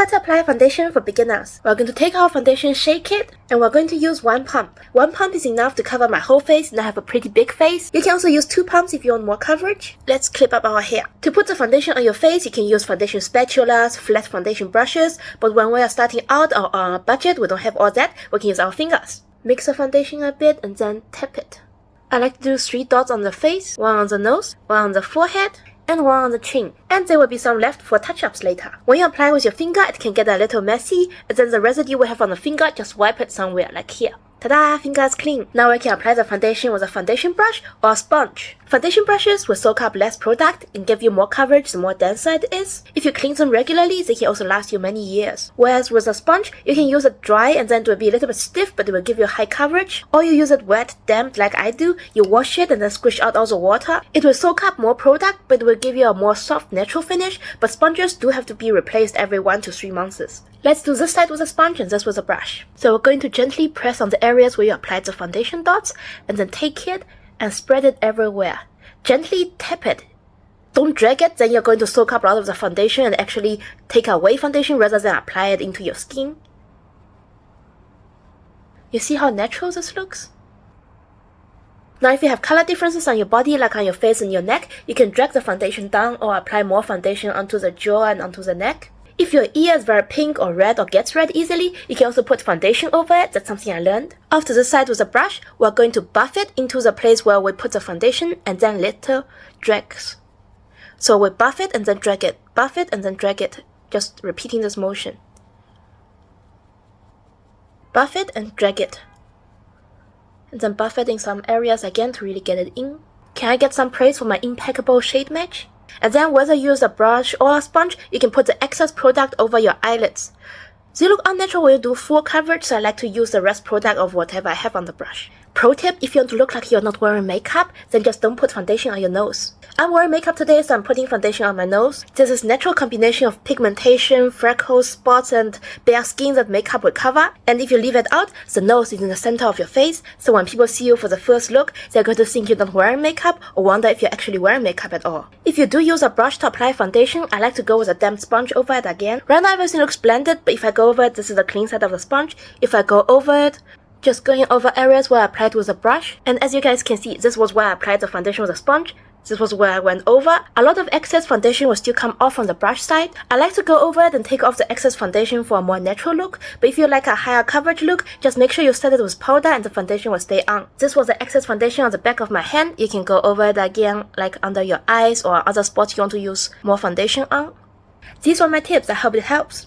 How to apply foundation for beginners. We're going to take our foundation, shake it, and we're going to use one pump. One pump is enough to cover my whole face, and I have a pretty big face. You can also use 2 pumps if you want more coverage. Let's clip up our hair. To put the foundation on your face, you can use foundation spatulas, flat foundation brushes, but when we are starting out or on a budget, we don't have all that, we can use our fingers. Mix the foundation a bit and then tap it. I like to do 3 dots on the face, 1 on the nose, 1 on the forehead, and 1 on the chin. And there will be some left for touch-ups later. When you apply with your finger, it can get a little messy, and then the residue we have on the finger, just wipe it somewhere, like here. Ta-da! Finger is clean. Now we can apply the foundation with a foundation brush or a sponge. Foundation brushes will soak up less product and give you more coverage the more denser it is. If you clean them regularly, they can also last you many years. Whereas with a sponge, you can use it dry and then it will be a little bit stiff, but it will give you high coverage. Or you use it wet, damp like I do. You wash it and then squish out all the water. It will soak up more product, but it will give you a more soft, natural finish. But sponges do have to be replaced every 1 to 3 months. Let's do this side with a sponge and this with a brush. So we're going to gently press on the areas where you applied the foundation dots and then take it and spread it everywhere. Gently tap it. Don't drag it, then you're going to soak up a lot of the foundation and actually take away foundation rather than apply it into your skin. You see how natural this looks? Now if you have color differences on your body, like on your face and your neck, you can drag the foundation down or apply more foundation onto the jaw and onto the neck. If your ear is very pink or red or gets red easily, you can also put foundation over it. That's something I learned. After the side with a brush, we're going to buff it into the place where we put the foundation and then little drags. So we buff it and then drag it, buff it and then drag it, just repeating this motion. Buff it and drag it. And then buff it in some areas again to really get it in. Can I get some praise for my impeccable shade match? And then whether you use a brush or a sponge, you can put the excess product over your eyelids. They look unnatural when you do full coverage, so I like to use the rest product of whatever I have on the brush. Pro tip, if you want to look like you're not wearing makeup, then just don't put foundation on your nose. I'm wearing makeup today, so I'm putting foundation on my nose. There's this natural combination of pigmentation, freckles, spots, and bare skin that makeup will cover. And if you leave it out, the nose is in the center of your face, so when people see you for the first look, they're going to think you're not wearing makeup or wonder if you're actually wearing makeup at all. If you do use a brush to apply foundation, I like to go with a damp sponge over it again. Right now everything looks blended, but if I go over it, this is the clean side of the sponge. If I go over it, just going over areas where I applied with a brush. And as you guys can see, this was where I applied the foundation with a sponge. This was where I went over. A lot of excess foundation will still come off on the brush side. I like to go over it and take off the excess foundation for a more natural look. But if you like a higher coverage look, just make sure you set it with powder and the foundation will stay on. This was the excess foundation on the back of my hand. You can go over it again, like under your eyes or other spots you want to use more foundation on. These were my tips. I hope it helps.